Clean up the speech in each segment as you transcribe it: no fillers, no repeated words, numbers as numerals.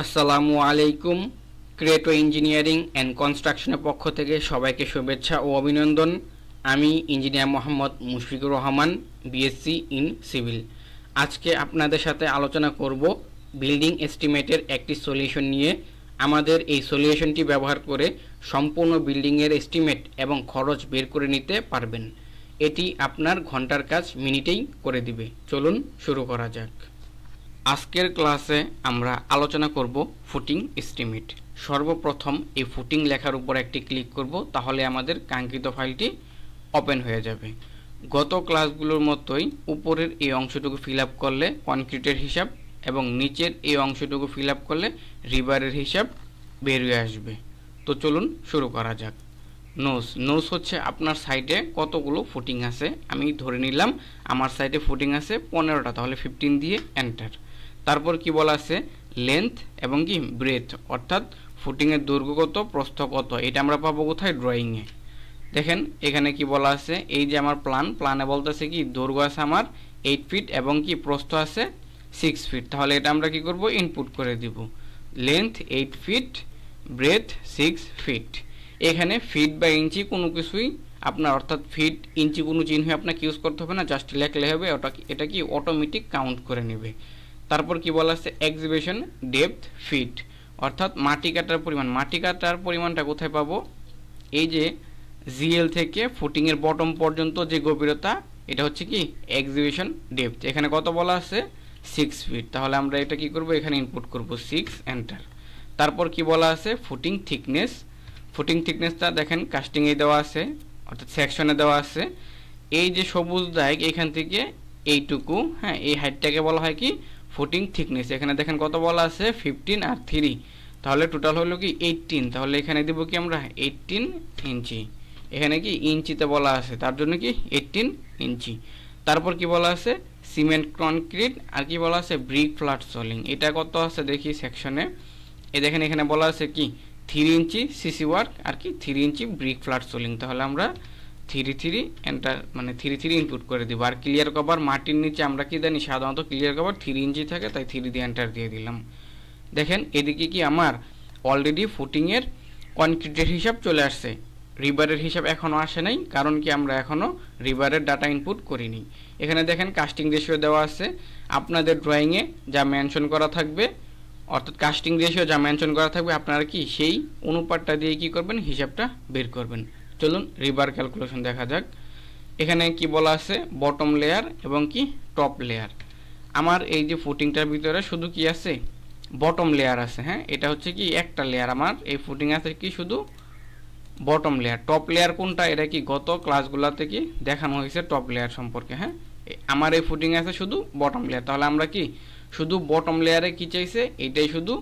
আসসালামু আলাইকুম। ক্রিয়েটো engineering and কনস্ট্রাকশনের পক্ষ থেকে সবাইকে শুভেচ্ছা ও অভিনন্দন। আমি engineer Mohammad Mushfiqur Rahman, BSc in civil. আজকে আপনাদের সাথে আলোচনা করব বিল্ডিং এস্টিমেটের একটি সলিউশন নিয়ে। আমাদের এই সলিউশনটি ব্যবহার করে সম্পূর্ণ বিল্ডিংয়ের এস্টিমেট এবং খরচ বের করে নিতে পারবেন। এটি আপনার ঘন্টার কাজ মিনিটেই করে দিবে। চলুন শুরু করা যাক। আজকের ক্লাসে আমরা আলোচনা করব ফুটিং এস্টিমেট। সর্বপ্রথম এই ফুটিং লেখার উপর একটি ক্লিক করব, তাহলে আমাদের কাঙ্ক্ষিত ফাইলটি ওপেন হয়ে যাবে। গত ক্লাসগুলোর মতোই উপরের এই অংশটুকু ফিল আপ করলে কনক্রিটের হিসাব এবং নিচের এই অংশটুকু ফিল আপ করলে রিবারের হিসাব বেরিয়ে আসবে। তো চলুন শুরু করা যাক। নোস হচ্ছে আপনার সাইটে কতগুলো ফুটিং আছে। আমি ধরে নিলাম আমার সাইটে ফুটিং আছে 15টা, তাহলে 15 দিয়ে এন্টার। তারপর কি বলা আছে, লেন্থ এবং কি ব্রেথ, অর্থাৎ ফুটিংয়ের দৈর্ঘ্য কত, প্রস্থ কত, এটা আমরা পাবো কোথায়, ড্রয়িংয়ে। দেখেন এখানে কি বলা আছে, এই যে আমার প্ল্যানে বলতেছে কি দৈর্ঘ্য আছে আমার 8 ফিট এবং কি প্রস্থ আছে 6 ফিট। তাহলে এটা আমরা কি করব, ইনপুট করে দিব। Length 8 feet, breadth 6 feet. এখানে ফিট বা ইঞ্চি কোনো কিছুই আপনার, অর্থাৎ ফিট ইঞ্চি কোনো চিহ্ন আপনাকে ইউজ করতে হবে না, জাস্ট লেখলে হবে। এটা কি অটোমেটিক কাউন্ট করে নেবে। তারপর কি বলা আছে, এক্সিবিশন ডেপথ ফিট, অর্থাৎ মাটি কাটার পরিমাণটা কোথায় পাবো, এই যে জিএল থেকে ফুটিংয়ের বটম পর্যন্ত যে গভীরতা, এটা হচ্ছে কি এক্সিবিশন ডেপথ। এখানে কত বলা আছে, 6 ফিট। তাহলে আমরা এটা কি করব, এখানে ইনপুট করব 6, এন্টার। তারপর কি বলা আছে, ফুটিং থিকনেসটা দেখেন কাস্টিংয়ে দেওয়া আছে, অর্থাৎ সেকশনে দেওয়া আছে। এই যে সবুজ দাগ এখান থেকে এইটুকু, হ্যাঁ, এই হাইটটাকে বলা হয় কি ফুটিং থিকনেস। এখানে দেখেন কত বলা আছে, 15 আর 3, তাহলে টোটাল হলো কি 18। তাহলে এখানে দেবো কি আমরা 18 ইঞ্চি। এখানে কি ইঞ্চিতে বলা আছে, তার জন্য কি 18 ইঞ্চি। তারপর কি বলা আছে, সিমেন্ট কনক্রিট, আর কি বলা আছে, ব্রিক ফ্ল্যাট সোলিং। এটা কত আছে দেখি সেকশনে। এই দেখেন এখানে বলা আছে কি 3 ইঞ্চি সিসি ওয়ার্ক আর কি 3 ইঞ্চি ব্রিক ফ্ল্যাট সোলিং। তাহলে আমরা 3 এন্টার, মানে 3 ইনপুট করে দিব। আর ক্লিয়ার কভার মাটির নিচে আমরা কি জানি, সাধারণত ক্লিয়ার কভার 3 ইঞ্চি থাকে, তাই 3 দিয়ে এন্টার দিয়ে দিলাম। দেখেন এদিকে কি আমার অলরেডি ফুটিংয়ের কনক্রিটের হিসাব চলে আসছে, রিবারের হিসাব এখনও আসে নাই, কারণ কি আমরা এখনও রিবারের ডাটা ইনপুট করিনি। এখানে দেখেন কাস্টিং রেশিও দেওয়া আছে, আপনাদের ড্রয়িংয়ে যা মেনশন করা থাকবে, অর্থাৎ কাস্টিং রেশিও যা মেনশন করা থাকবে, আপনারা কি সেই অনুপাতটা দিয়ে কি করবেন, হিসাবটা বের করবেন। চলুন রিবার ক্যালকুলেশন দেখা যাক। এখানে কি বলা আছে, বটম লেয়ার এবং কি টপ লেয়ার। আমার এই যে ফুটিংটার ভিতরে শুধু কি আছে, বটম লেয়ার আছে। হ্যাঁ, এটা হচ্ছে কি একটা লেয়ার, আমার এই ফুটিং আছে কি শুধু বটম লেয়ার। টপ লেয়ার কোনটা, এটা কি গত ক্লাসগুলোতে কি দেখানো হয়েছে টপ লেয়ার সম্পর্কে। হ্যাঁ, আমার এই ফুটিং আছে শুধু বটম লেয়ার, তাহলে আমরা কি শুধু বটম লেয়ারে কি চাইছে, এইটাই শুধু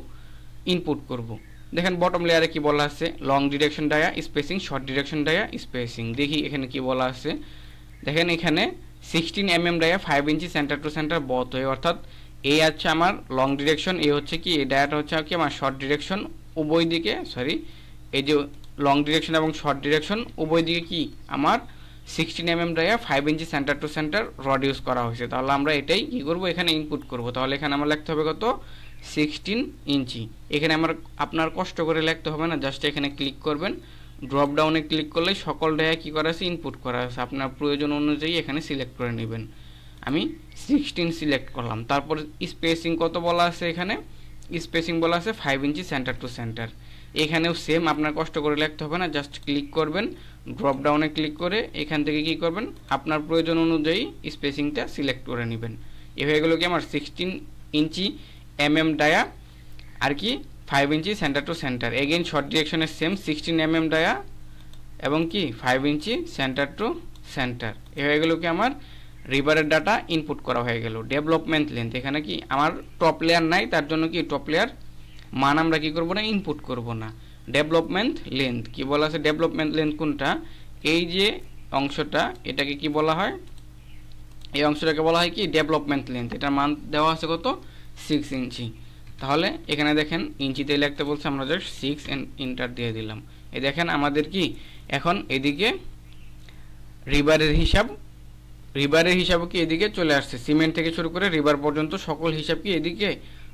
ইনপুট করব। দেখেন বটম লেয়ারে কি বলা আছে, long direction dia spacing, short direction dia spacing. দেখি এখানে কি বলা আছে, দেখেন এখানে 16 mm dia 5 inch centre to centre both হয়ে, অর্থাৎ এই আছে আমার লং ডিরেকশন, এই হচ্ছে কি এই ডায়াটা হচ্ছে কি আমার শর্ট ডিরেকশন। উভয় দিকে এই যে লং ডিরেকশন এবং শর্ট ডিরেকশন উভয় দিকে কি আমার 16 mm dia 5 inch centre to centre rod use করা হয়েছে। তাহলে আমরা এটাই কি করব, এখানে ইনপুট করব। তাহলে এখানে আমার লিখতে হবে কত, 16 ইঞ্চি। এখানে আপনার কষ্ট করে লিখতে হবে না, জাস্ট এখানে ক্লিক করবেন, ড্রপ ডাউনে ক্লিক করলে সকল ডায়া কি করা আছে, ইনপুট করা আছে। আপনার প্রয়োজন অনুযায়ী এখানে সিলেক্ট করে নেবেন। আমি 16 সিলেক্ট করলাম। তারপর স্পেসিং কত বলা আছে, এখানে স্পেসিং বলা আছে 5 ইঞ্চি সেন্টার টু সেন্টার। এখানেও সেম, আপনার কষ্ট করে লিখতে হবে না, জাস্ট ক্লিক করবেন, ড্রপ ডাউনে ক্লিক করে এখান থেকে কি করবেন, আপনার প্রয়োজন অনুযায়ী স্পেসিংটা সিলেক্ট করে নেবেন। এ হয়ে গেল কি আমার 16 ইঞ্চি ডায়া আর কি 5 inch centre to centre. Again short ডিরেকশনের সেম 16 ডায়া এবং কি 5 ইঞ্চি সেন্টার টু সেন্টার। এ হয়ে গেল কি আমার রিবারের ডাটা ইনপুট করা হয়ে গেল। ডেভেলপমেন্ট লেন্থ, এখানে কি আমার টপ লেয়ার নাই, তার জন্য কি টপ লেয়ার মান আমরা কি করব না, ইনপুট করব না। ডেভেলপমেন্ট লেন্থ কি বলা আছে, ডেভেলপমেন্ট লেন্থ কোনটা, এই যে অংশটা, এটাকে কি বলা হয়, এই অংশটাকে বলা হয় কি ডেভেলপমেন্ট লেন্থ। এটার মান দেওয়া আছে কত, 6 ইঞ্চি। তাহলে এখানে দেখেন ইঞ্চিতে লিখতে বলছে, আমরা জাস্ট 6 এন্টার দিয়ে দিলাম। এই দেখেন আমাদের কি এখন এদিকে রিবারের হিসাব কি এদিকে চলে আসছে। সিমেন্ট থেকে শুরু করে রিবার পর্যন্ত সকল হিসাব কি এদিকে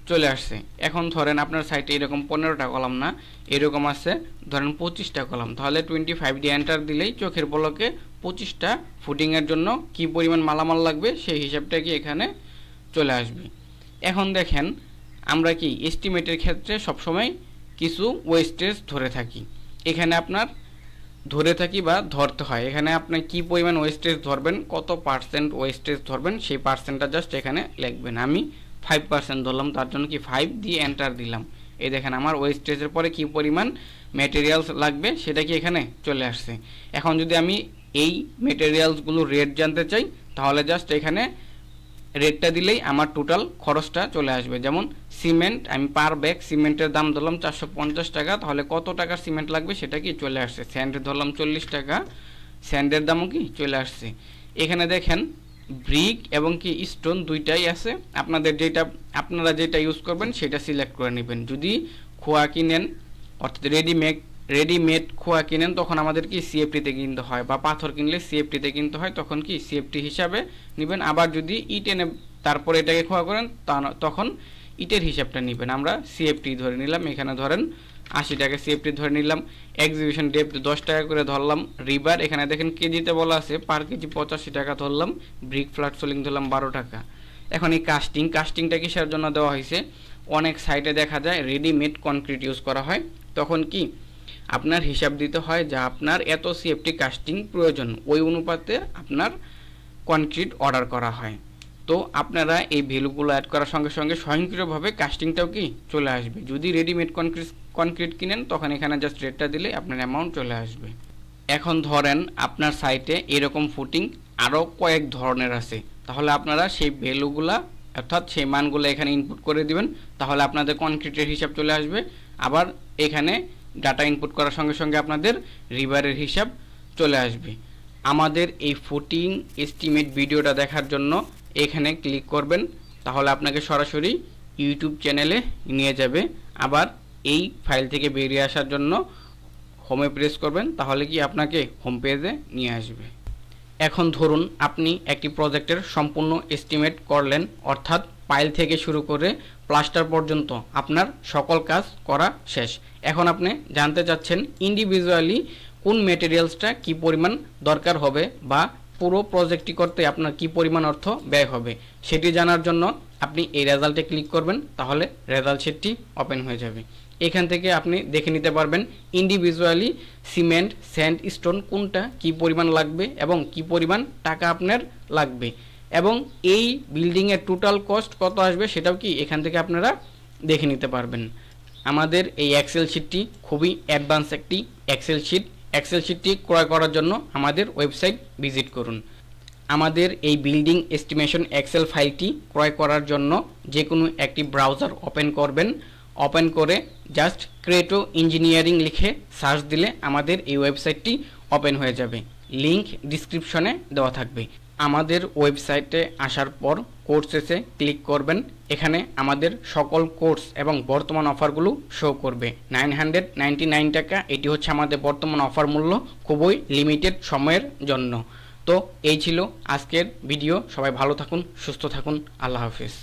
চলে আসছে। এখন ধরেন আপনার সাইটে এরকম 15টা কলাম না, এরকম আছে ধরেন 25টা কলাম, তাহলে 25 দিয়ে এন্টার দিলেই চোখের পলকে 25টা ফুটিংয়ের জন্য কি পরিমাণ মালামাল লাগবে সেই হিসাবটা কি এখানে চলে আসবে। এখন দেখেন আমরা কি এস্টিমেটের ক্ষেত্রে সবসময় কিছু ওয়েস্টেজ ধরে থাকি, এখানে আপনার ধরে থাকি বা ধরতে হয়। এখানে আপনি কি পরিমাণ ওয়েস্টেজ ধরবেন, কত পার্সেন্ট ওয়েস্টেজ ধরবেন সেই পার্সেন্টটা জাস্ট এখানে লিখবেন। আমি 5% ধরলাম, তার জন্য কি 5 দিয়ে এন্টার দিলাম। এই দেখেন আমার ওয়েস্টেজের পরে কি পরিমাণ ম্যাটেরিয়ালস লাগবে সেটা কি এখানে চলে আসছে। এখন যদি আমি এই ম্যাটেরিয়ালসগুলো রেট জানতে চাই তাহলে জাস্ট এখানে রেটটা দিলেই আমার টোটাল খরচটা চলে আসবে। যেমন সিমেন্ট, আমি পার ব্যাগ সিমেন্টের দাম ধরলাম 450 টাকা, তাহলে কত টাকার সিমেন্ট লাগবে সেটা কি চলে আসছে। স্যান্ডের ধরলাম 40 টাকা, স্যান্ডের দামও কি চলে আসছে। এখানে দেখেন ব্রিক এবং কি স্টোন দুইটাই আছে, আপনারা যেটা ইউজ করবেন সেটা সিলেক্ট করে নেবেন। যদি খোয়া কিনেন অর্থাৎ রেডিমেড খোয়া কিনেন তখন আমাদের কি সিএফটিতে কিনতে হয়, বা পাথর কিনলে সিএফটিতে কিনতে হয়, তখন কি সিএফটি হিসাবে নেবেন। আবার যদি ইট এনে তারপরে এটাকে খোয়া করেন তখন ইটের হিসাবটা নেবেন। আমরা সিএফটি ধরে নিলাম, এখানে ধরেন 80 টাকা সিএফটি ধরে নিলাম। এক্সিবিশন ডেপথ 10 টাকা করে ধরলাম। রিবার এখানে দেখেন কেজিতে বলা আছে, পার কেজি 85 টাকা ধরলাম। ব্রিক ফ্ল্যাট সোলিং ধরলাম 12 টাকা। এখন এই কাস্টিংটা কিসের জন্য দেওয়া হয়েছে, অনেক সাইটে দেখা যায় রেডিমেড কনক্রিট ইউজ করা হয়, তখন কি আপনার হিসাব দিতে হয় যে আপনার এত সিএফটি কাস্টিং প্রয়োজন, ওই অনুপাতে আপনার কনক্রিট অর্ডার করা হয়। তো আপনারা এই ভ্যালুগুলো অ্যাড করার সঙ্গে সঙ্গে স্বয়ংক্রিয়ভাবে কাস্টিংটাও কি চলে আসবে। যদি রেডিমেড কনক্রিট কিনেন তখন এখানে জাস্ট রেটটা দিলে আপনার অ্যামাউন্ট চলে আসবে। এখন ধরেন আপনার সাইটে এরকম ফুটিং আরও কয়েক ধরনের আছে, তাহলে আপনারা সেই ভ্যালুগুলা অর্থাৎ সেই মানগুলো এখানে ইনপুট করে দিবেন, তাহলে আপনাদের কনক্রিটের হিসাব চলে আসবে। আবার এখানে ডাটা ইনপুট করার সঙ্গে সঙ্গে আপনাদের রিবারের হিসাব চলে আসবে। আমাদের এই ফুটিং এস্টিমেট ভিডিওটা দেখার জন্য এখানে ক্লিক করবেন, তাহলে আপনাকে সরাসরি ইউটিউব চ্যানেলে নিয়ে যাবে। আবার এই ফাইল থেকে বেরিয়ে আসার জন্য হোমে প্রেস করবেন, তাহলে কি আপনাকে হোম পেজে নিয়ে আসবে। এখন ধরুন আপনি একটি প্রজেক্টের সম্পূর্ণ এস্টিমেট করলেন, অর্থাৎ পাইল থেকে শুরু করে প্লাস্টার পর্যন্ত আপনার সকল কাজ করা শেষ। এখন আপনি জানতে চাচ্ছেন ইন্ডিভিজুয়ালি কোন ম্যাটেরিয়ালসটা কি পরিমাণ দরকার হবে বা পুরো প্রজেক্টটি করতে আপনার কি পরিমাণ অর্থ ব্যয় হবে, সেটি জানার জন্য আপনি এই রেজাল্টে ক্লিক করবেন, তাহলে রেজাল্ট শিটটি ওপেন হয়ে যাবে। এখান থেকে আপনি দেখে নিতে পারবেন ইন্ডিভিজুয়ালি সিমেন্ট, স্যান্ড, স্টোন কোনটা কি পরিমাণ লাগবে এবং কি পরিমাণ টাকা আপনার লাগবে, এবং এই বিল্ডিংয়ের টোটাল কস্ট কত আসবে সেটাও কি এখান থেকে আপনারা দেখে নিতে পারবেন। আমাদের এই এক্সেল শিটটি খুবই অ্যাডভান্স একটি এক্সেল শিটটি ক্রয় করার জন্য আমাদের ওয়েবসাইট ভিজিট করুন। আমাদের এই বিল্ডিং এস্টিমেশন এক্সেল ফাইলটি ক্রয় করার জন্য যে কোনো একটি ব্রাউজার ওপেন করবেন, ওপেন করে জাস্ট ক্রেটো ইঞ্জিনিয়ারিং লিখে সার্চ দিলে আমাদের এই ওয়েবসাইটটি ওপেন হয়ে যাবে। লিংক ডিসক্রিপশনে দেওয়া থাকবে। আমাদের ওয়েবসাইটে আসার পর কোর্সেসে ক্লিক করবেন, এখানে আমাদের সকল কোর্স এবং বর্তমান অফারগুলো শো করবে। 999 টাকা, এটি হচ্ছে আমাদের বর্তমান অফার মূল্য, খুবই লিমিটেড সময়ের জন্য। তো এই ছিল আজকের ভিডিও। সবাই ভালো থাকুন, সুস্থ থাকুন, আল্লাহ হাফেজ।